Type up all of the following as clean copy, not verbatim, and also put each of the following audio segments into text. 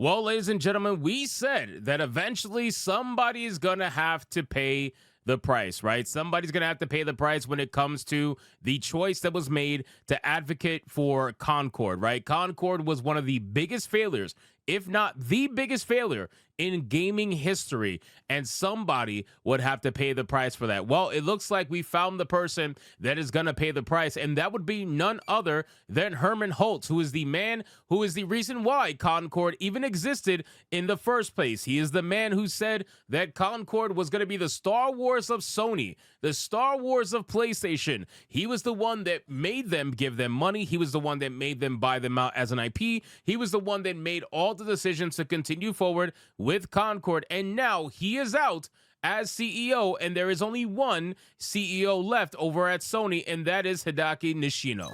Well, ladies and gentlemen, we said that eventually somebody is going to have to pay the price, right? Somebody's going to have to pay the price when it comes to the choice that was made to advocate for Concord, right? Concord was one of the biggest failures, if not the biggest failure in gaming history, and somebody would have to pay the price for that. Well, it looks like we found the person that is going to pay the price, and that would be none other than Hermen Hulst, who is the man who is the reason why Concord even existed in the first place. He is the man who said that Concord was going to be the Star Wars of Sony, the Star Wars of PlayStation. He was the one that made them give them money. He was the one that made them buy them out as an IP. He was the one that made all the decisions to continue forward with Concord, and now he is out as CEO, and there is only one CEO left over at Sony, and that is Hideaki Nishino.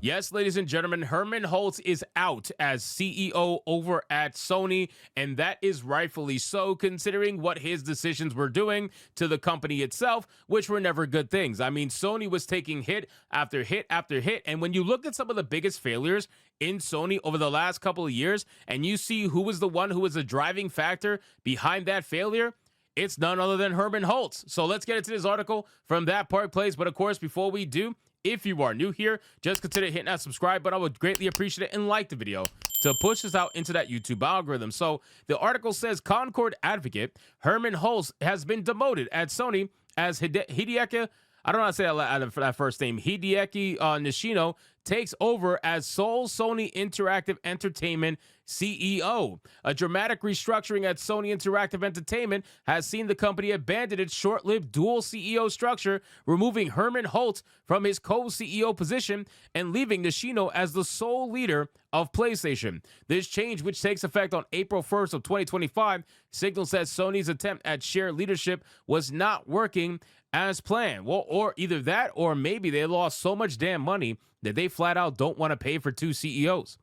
Yes, ladies and gentlemen, Hermen Hulst is out as CEO over at Sony, and that is rightfully so, considering what his decisions were doing to the company itself, which were never good things. I mean, Sony was taking hit after hit after hit, and when you look at some of the biggest failures in Sony over the last couple of years, and you see who was the one who was the driving factor behind that failure, it's none other than Hermen Hulst. So let's get into this article from That Park Place. But of course, before we do, if you are new here, just consider hitting that subscribe button. I would greatly appreciate it, and like the video to push us out into that YouTube algorithm. So the article says Concord advocate Hermen Hulst has been demoted at Sony as Hideaki, I don't know how to say that first name, Hideaki Nishino takes over as sole Sony Interactive Entertainment CEO. A dramatic restructuring at Sony Interactive Entertainment has seen the company abandon its short-lived dual CEO structure, removing Hermen Hulst from his co-CEO position and leaving Nishino as the sole leader of PlayStation. This change, which takes effect on April 1st of 2025, signals that Sony's attempt at shared leadership was not working as planned. Well, or either that, or maybe they lost so much damn money that they flat out don't want to pay for two CEOs.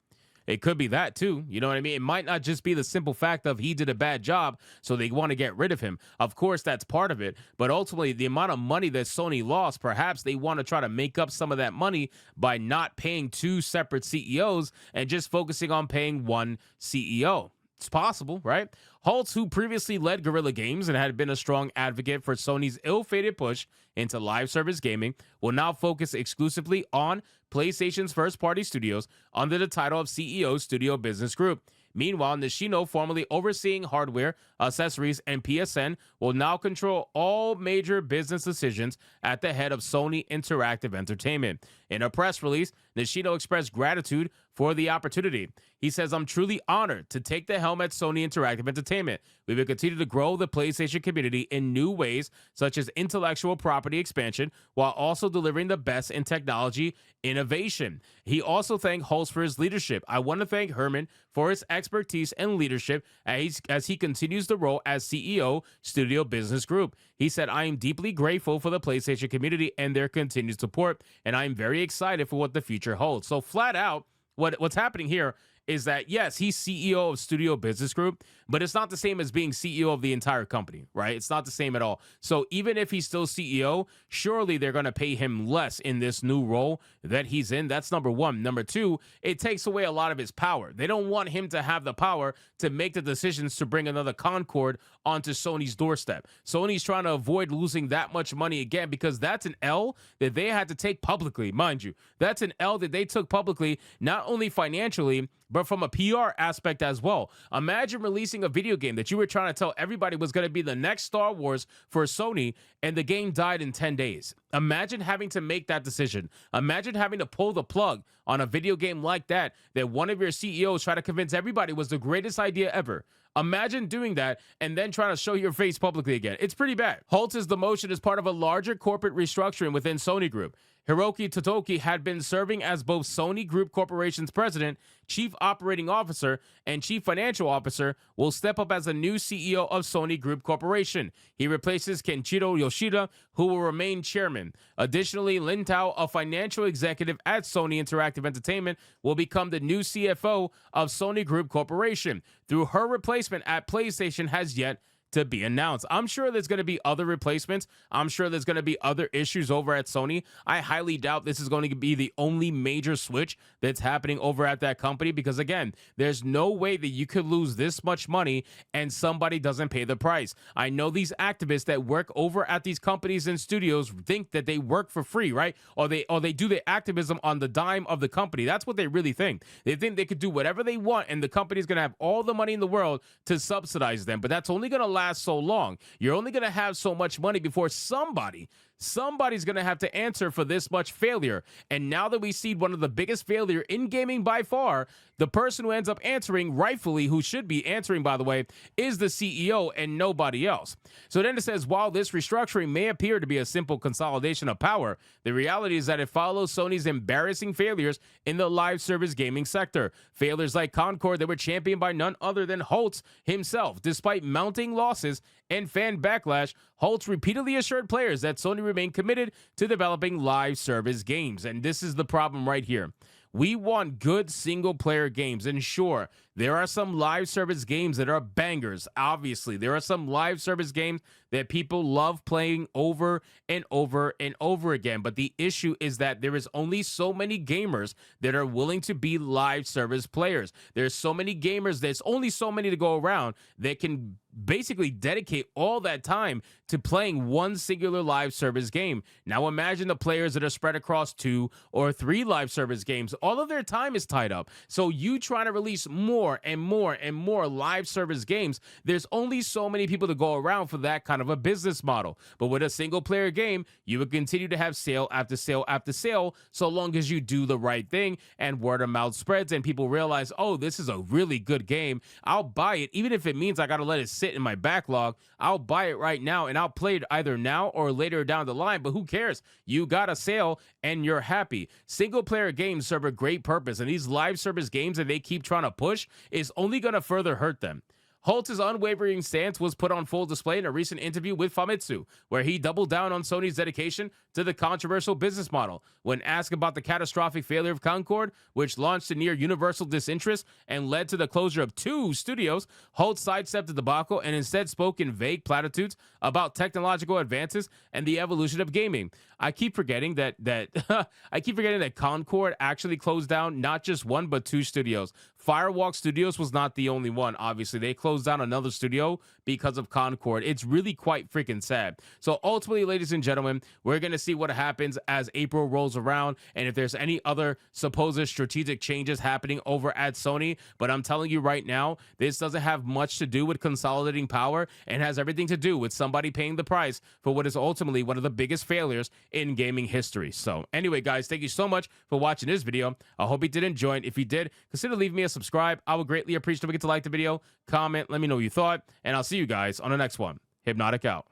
It could be that too. You know what I mean? It might not just be the simple fact of he did a bad job, so they want to get rid of him. Of course, that's part of it. But ultimately, the amount of money that Sony lost, perhaps they want to try to make up some of that money by not paying two separate CEOs and just focusing on paying one CEO. It's possible, right? Hulst, who previously led Guerrilla Games and had been a strong advocate for Sony's ill-fated push into live service gaming, will now focus exclusively on PlayStation's first-party studios under the title of CEO Studio Business Group. Meanwhile, Nishino, formerly overseeing hardware, accessories, and PSN, will now control all major business decisions at the head of Sony Interactive Entertainment. In a press release, Nishino expressed gratitude for the opportunity. He says, "I'm truly honored to take the helm at Sony Interactive Entertainment. We will continue to grow the PlayStation community in new ways, such as intellectual property expansion, while also delivering the best in technology innovation." He also thanked Hulst for his leadership. "I want to thank Hermen for his expertise and leadership as he continues the role as CEO, Studio Business Group." He said, "I am deeply grateful for the PlayStation community and their continued support, and I am very excited for what the future holds." So flat out, what's happening here is that, yes, he's CEO of Studio Business Group, but it's not the same as being CEO of the entire company, right? It's not the same at all. So even if he's still CEO, surely they're going to pay him less in this new role that he's in. That's number one. Number two, it takes away a lot of his power. They don't want him to have the power to make the decisions to bring another Concord onto Sony's doorstep. Sony's trying to avoid losing that much money again, because that's an L that they had to take publicly, mind you. That's an L that they took publicly, not only financially, but from a PR aspect as well. Imagine releasing a video game that you were trying to tell everybody was going to be the next Star Wars for Sony, and the game died in 10 days. Imagine having to make that decision. Imagine having to pull the plug on a video game like that one of your CEOs tried to convince everybody was the greatest idea ever. Imagine doing that and then trying to show your face publicly again. It's pretty bad. Hulst's demotion is part of a larger corporate restructuring within Sony Group. Hiroki Totoki had been serving as both Sony Group Corporation's president, chief operating officer, and chief financial officer, will step up as a new CEO of Sony Group Corporation. He replaces Kenshiro Yoshida, who will remain chairman. Additionally, Lin Tao, a financial executive at Sony Interactive Entertainment, will become the new CFO of Sony Group Corporation. Through her replacement at PlayStation has yet to be announced. I'm sure there's going to be other replacements. I'm sure there's going to be other issues over at Sony. I highly doubt this is going to be the only major switch that's happening over at that company, because again, there's no way that you could lose this much money and somebody doesn't pay the price. I know these activists that work over at these companies and studios think that they work for free, right? Or they do their activism on the dime of the company. That's what they really think. They think they could do whatever they want and the company's going to have all the money in the world to subsidize them. But that's only going to last so long. You're only going to have so much money before somebody's going to have to answer for this much failure. And now that we see one of the biggest failure in gaming by far, the person who ends up answering, rightfully, who should be answering, by the way, is the CEO and nobody else. So then it says, while this restructuring may appear to be a simple consolidation of power, the reality is that it follows Sony's embarrassing failures in the live service gaming sector. Failures like Concord that were championed by none other than Holtz himself. Despite mounting losses and fan backlash, Holtz repeatedly assured players that Sony remained committed to developing live service games. And this is the problem right here. We want good single-player games, and sure, there are some live service games that are bangers. Obviously, there are some live service games that people love playing over and over and over again. But the issue is that there is only so many gamers that are willing to be live service players. There's so many gamers, there's only so many to go around that can basically dedicate all that time to playing one singular live service game. Now imagine the players that are spread across 2 or 3 live service games. All of their time is tied up. So you trying to release more and more and more live service games, there's only so many people to go around for that kind of a business model. But with a single player game, you would continue to have sale after sale after sale, so long as you do the right thing and word of mouth spreads and people realize, oh, this is a really good game. I'll buy it, even if it means I got to let it sit in my backlog. I'll buy it right now and I'll play it either now or later down the line, but who cares? You got a sale and you're happy. Single player games serve a great purpose, and these live service games that they keep trying to push is only going to further hurt them. Holtz's unwavering stance was put on full display in a recent interview with Famitsu, where he doubled down on Sony's dedication to the controversial business model. When asked about the catastrophic failure of Concord, which launched to near universal disinterest and led to the closure of 2 studios, Holtz sidestepped the debacle and instead spoke in vague platitudes about technological advances and the evolution of gaming. I keep forgetting that Concord actually closed down not just 1 but 2 studios. Firewalk Studios was not the only one. Obviously, they closed down another studio because of Concord. It's really quite freaking sad. So ultimately, ladies and gentlemen, we're going to see what happens as April rolls around and if there's any other supposed strategic changes happening over at Sony. But I'm telling you right now, this doesn't have much to do with consolidating power and has everything to do with somebody paying the price for what is ultimately one of the biggest failures in gaming history. So anyway, guys, thank you so much for watching this video. I hope you did enjoy it. If you did, consider leaving me a subscribe. I would greatly appreciate it. Don't forget to like the video, comment, let me know what you thought, and I'll see you guys on the next one. Hypnotic out.